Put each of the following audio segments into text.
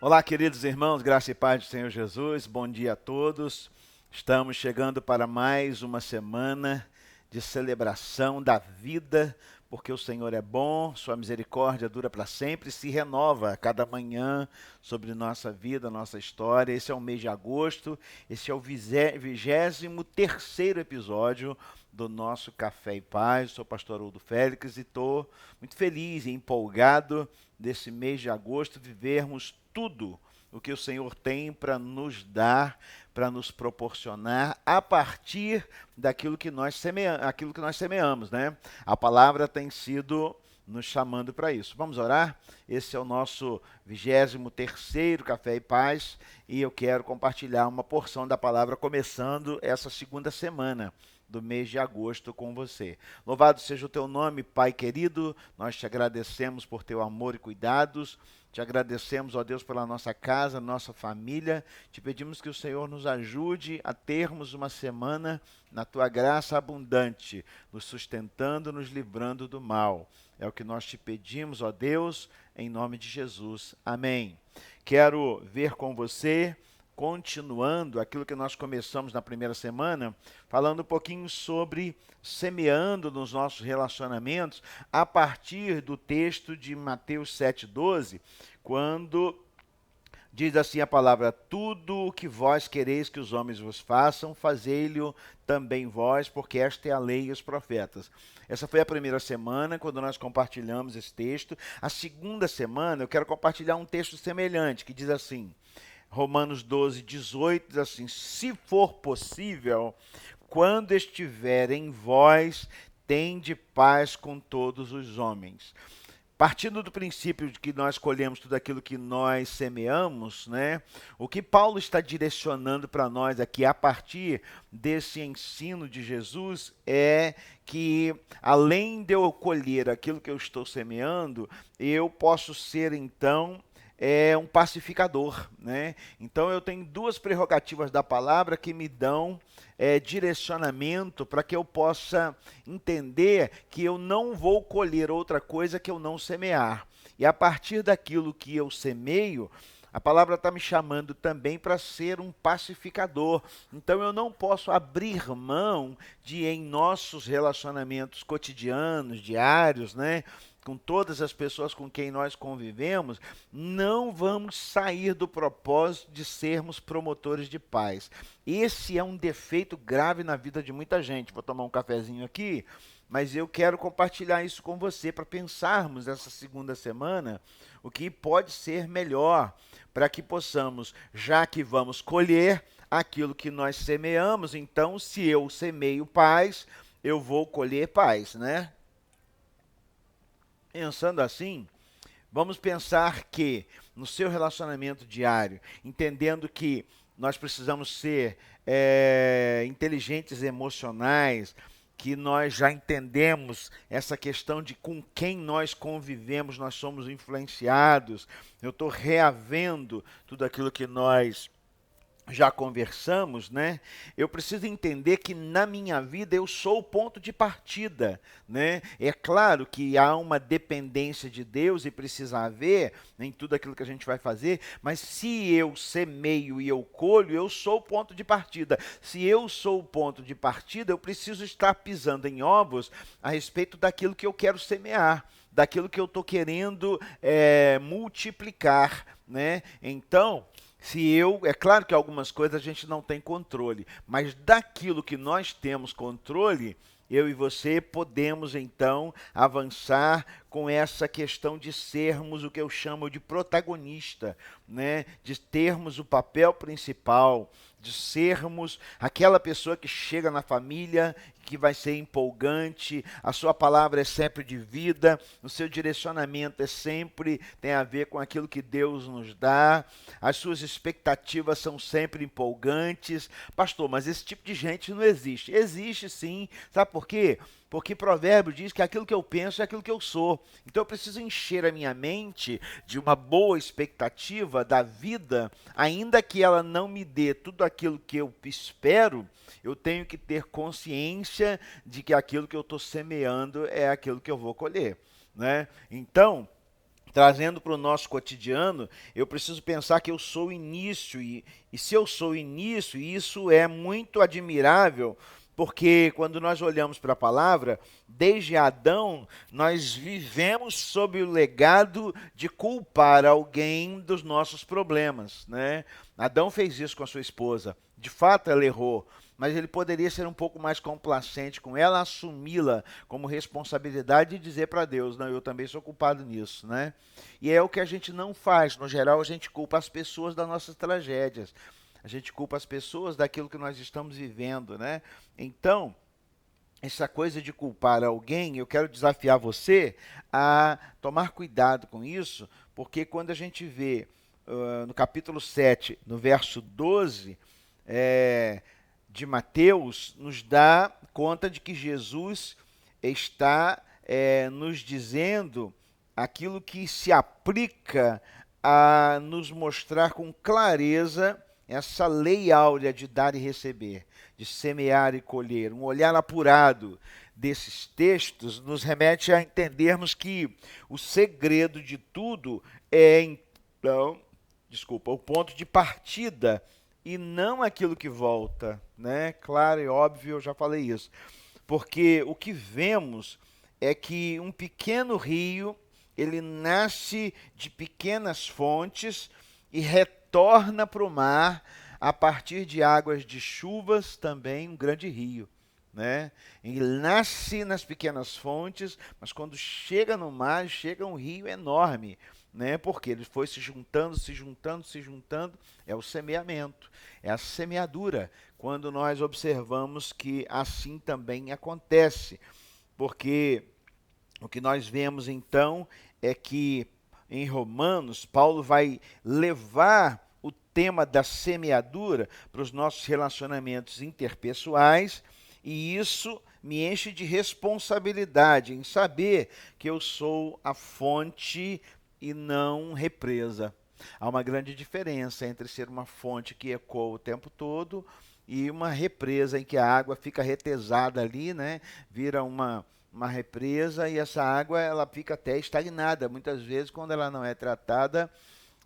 Olá, queridos irmãos, graça e paz do Senhor Jesus, bom dia a todos. Estamos chegando para mais uma semana de celebração da vida, porque o Senhor é bom, sua misericórdia dura para sempre e se renova a cada manhã sobre nossa vida, nossa história. Esse é o mês de agosto, esse é o 23º episódio do nosso Café e Paz. Eu sou o pastor Aldo Félix e estou muito feliz e empolgado desse mês de agosto vivermos tudo o que o Senhor tem para nos dar, para nos proporcionar a partir daquilo que aquilo que nós semeamos, né? A palavra tem sido nos chamando para isso. Vamos orar? Esse é o nosso 23º Café e Paz e eu quero compartilhar uma porção da palavra começando essa segunda semana do mês de agosto com você. Louvado seja o teu nome, Pai querido, nós te agradecemos por teu amor e cuidados, te agradecemos, ó Deus, pela nossa casa, nossa família, te pedimos que o Senhor nos ajude a termos uma semana na tua graça abundante, nos sustentando, nos livrando do mal. É o que nós te pedimos, ó Deus, em nome de Jesus. Amém. Quero ver com você, continuando aquilo que nós começamos na primeira semana, falando um pouquinho sobre semeando nos nossos relacionamentos, a partir do texto de Mateus 7,12, quando diz assim a palavra: tudo o que vós quereis que os homens vos façam, fazei-lhe também vós, porque esta é a lei e os profetas. Essa foi a primeira semana, quando nós compartilhamos esse texto. A segunda semana, eu quero compartilhar um texto semelhante, que diz assim, Romanos 12,18, diz assim: se for possível, quando estiver em vós, tende paz com todos os homens. Partindo do princípio de que nós colhemos tudo aquilo que nós semeamos, né? O que Paulo está direcionando para nós aqui, a partir desse ensino de Jesus, é que, além de eu colher aquilo que eu estou semeando, eu posso ser, então, um pacificador, né? Então eu tenho duas prerrogativas da palavra que me dão direcionamento para que eu possa entender que eu não vou colher outra coisa que eu não semear. E a partir daquilo que eu semeio, a palavra está me chamando também para ser um pacificador. Então eu não posso abrir mão de, em nossos relacionamentos cotidianos, diários, né, com todas as pessoas com quem nós convivemos, não vamos sair do propósito de sermos promotores de paz. Esse é um defeito grave na vida de muita gente. Vou tomar um cafezinho aqui, mas eu quero compartilhar isso com você para pensarmos essa segunda semana o que pode ser melhor para que possamos, já que vamos colher aquilo que nós semeamos, então se eu semeio paz, eu vou colher paz, né? Pensando assim, vamos pensar que no seu relacionamento diário, entendendo que nós precisamos ser inteligentes emocionais, que nós já entendemos essa questão de com quem nós convivemos, nós somos influenciados. Eu estou reavendo tudo aquilo que nós já conversamos, né? Eu preciso entender que na minha vida eu sou o ponto de partida, né? É claro que há uma dependência de Deus e precisa haver em tudo aquilo que a gente vai fazer, mas se eu semeio e eu colho, eu sou o ponto de partida. Se eu sou o ponto de partida, eu preciso estar pisando em ovos a respeito daquilo que eu quero semear, daquilo que eu estou querendo multiplicar, né? Então, é claro que algumas coisas a gente não tem controle, mas daquilo que nós temos controle, eu e você podemos então avançar com essa questão de sermos o que eu chamo de protagonista, né? De termos o papel principal, de sermos aquela pessoa que chega na família, que vai ser empolgante, a sua palavra é sempre de vida, o seu direcionamento tem a ver com aquilo que Deus nos dá, as suas expectativas são sempre empolgantes. Pastor, mas esse tipo de gente não existe. Existe sim, sabe por quê? Porque provérbio diz que aquilo que eu penso é aquilo que eu sou. Então eu preciso encher a minha mente de uma boa expectativa da vida, ainda que ela não me dê tudo aquilo que eu espero, eu tenho que ter consciência de que aquilo que eu estou semeando é aquilo que eu vou colher, né? Então, trazendo para o nosso cotidiano, eu preciso pensar que eu sou o início, e se eu sou o início, isso é muito admirável, porque quando nós olhamos para a palavra, desde Adão, nós vivemos sob o legado de culpar alguém dos nossos problemas, né? Adão fez isso com a sua esposa. De fato, ela errou, mas ele poderia ser um pouco mais complacente com ela, assumi-la como responsabilidade e dizer para Deus, não, eu também sou culpado nisso, né? E é o que a gente não faz. No geral, a gente culpa as pessoas das nossas tragédias. A gente culpa as pessoas daquilo que nós estamos vivendo, né? Então, essa coisa de culpar alguém, eu quero desafiar você a tomar cuidado com isso, porque quando a gente vê no capítulo 7, no verso 12, é, de Mateus, nos dá conta de que Jesus está nos dizendo aquilo que se aplica a nos mostrar com clareza essa lei áurea de dar e receber, de semear e colher. Um olhar apurado desses textos nos remete a entendermos que o segredo de tudo é, então, o ponto de partida e não aquilo que volta, né? Claro e óbvio, eu já falei isso. Porque o que vemos é que um pequeno rio, ele nasce de pequenas fontes e retorna para o mar a partir de águas de chuvas, também um grande rio, né? Ele nasce nas pequenas fontes, mas quando chega no mar, chega um rio enorme, né? Porque ele foi se juntando, se juntando, se juntando. É o semeamento, é a semeadura. Quando nós observamos que assim também acontece, porque o que nós vemos então é que em Romanos, Paulo vai levar o tema da semeadura para os nossos relacionamentos interpessoais, e isso me enche de responsabilidade em saber que eu sou a fonte e não represa. Há uma grande diferença entre ser uma fonte que ecoa o tempo todo e uma represa em que a água fica retesada ali, né? Vira uma represa e essa água ela fica até estagnada. Muitas vezes, quando ela não é tratada,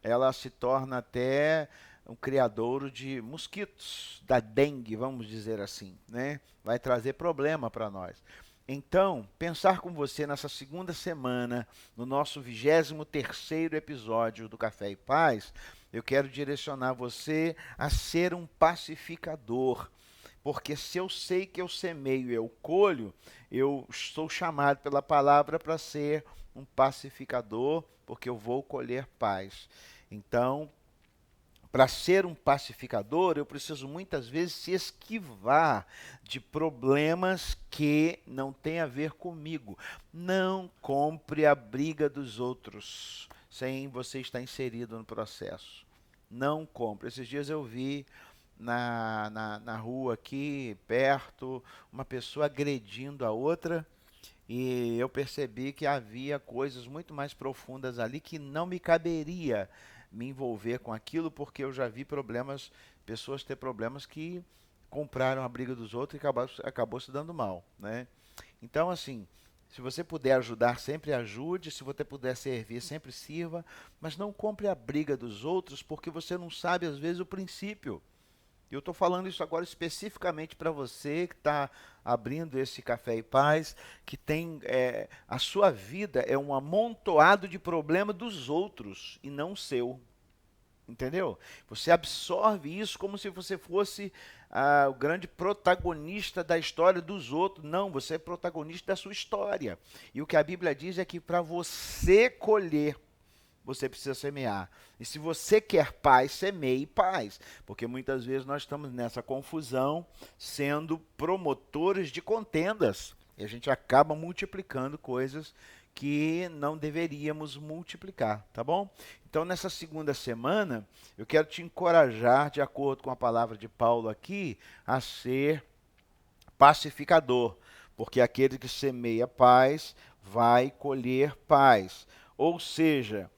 ela se torna até um criadouro de mosquitos, da dengue, vamos dizer assim, né? Vai trazer problema para nós. Então, pensar com você nessa segunda semana, no nosso 23º episódio do Café e Paz, eu quero direcionar você a ser um pacificador. Porque se eu sei que eu semeio e eu colho, eu sou chamado pela palavra para ser um pacificador, porque eu vou colher paz. Então, para ser um pacificador, eu preciso muitas vezes se esquivar de problemas que não têm a ver comigo. Não compre a briga dos outros sem você estar inserido no processo. Não compre. Esses dias eu vi na rua aqui, perto, uma pessoa agredindo a outra, e eu percebi que havia coisas muito mais profundas ali que não me caberia me envolver com aquilo, porque eu já vi problemas, pessoas ter problemas que compraram a briga dos outros e acabou se dando mal, né? Então, assim, se você puder ajudar, sempre ajude. Se você puder servir, sempre sirva. Mas não compre a briga dos outros, porque você não sabe, às vezes, o princípio. Eu estou falando isso agora especificamente para você que está abrindo esse Café e Paz, que tem a sua vida é um amontoado de problema dos outros e não seu. Entendeu? Você absorve isso como se você fosse o grande protagonista da história dos outros. Não, você é protagonista da sua história. E o que a Bíblia diz é que para você colher, você precisa semear. E se você quer paz, semeie paz. Porque muitas vezes nós estamos nessa confusão, sendo promotores de contendas. E a gente acaba multiplicando coisas que não deveríamos multiplicar, tá bom? Então, nessa segunda semana, eu quero te encorajar, de acordo com a palavra de Paulo aqui, a ser pacificador. Porque aquele que semeia paz vai colher paz. Ou seja,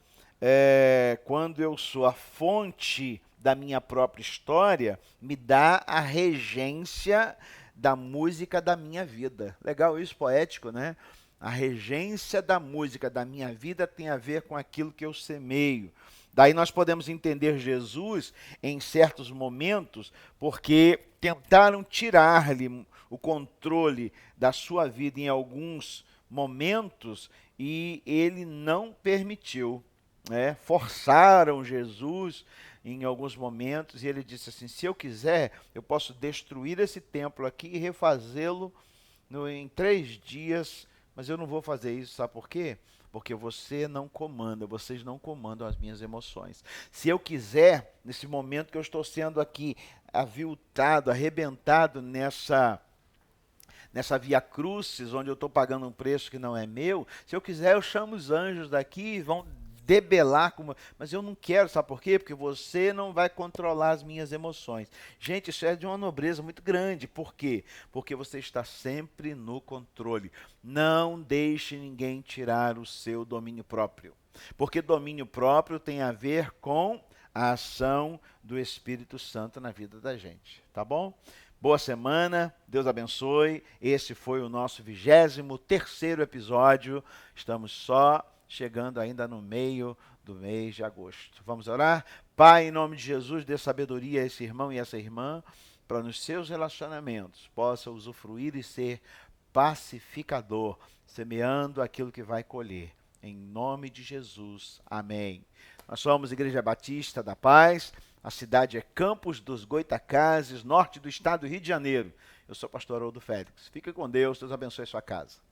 quando eu sou a fonte da minha própria história, me dá a regência da música da minha vida. Legal isso, poético, né? A regência da música da minha vida tem a ver com aquilo que eu semeio. Daí nós podemos entender Jesus em certos momentos, porque tentaram tirar-lhe o controle da sua vida em alguns momentos e ele não permitiu, né? Forçaram Jesus em alguns momentos e ele disse assim: se eu quiser, eu posso destruir esse templo aqui e refazê-lo em 3 dias, mas eu não vou fazer isso, sabe por quê? Porque você não comanda, vocês não comandam as minhas emoções. Se eu quiser, nesse momento que eu estou sendo aqui aviltado, arrebentado nessa via crucis, onde eu estou pagando um preço que não é meu, se eu quiser, eu chamo os anjos daqui e vão debelar, mas eu não quero, sabe por quê? Porque você não vai controlar as minhas emoções. Gente, isso é de uma nobreza muito grande. Por quê? Porque você está sempre no controle. Não deixe ninguém tirar o seu domínio próprio. Porque domínio próprio tem a ver com a ação do Espírito Santo na vida da gente. Tá bom? Boa semana, Deus abençoe. Esse foi o nosso 23º episódio. Estamos só chegando ainda no meio do mês de agosto. Vamos orar? Pai, em nome de Jesus, dê sabedoria a esse irmão e essa irmã, para nos seus relacionamentos possa usufruir e ser pacificador, semeando aquilo que vai colher. Em nome de Jesus. Amém. Nós somos Igreja Batista da Paz. A cidade é Campos dos Goitacazes, norte do estado do Rio de Janeiro. Eu sou o pastor Haroldo Félix. Fique com Deus. Deus abençoe a sua casa.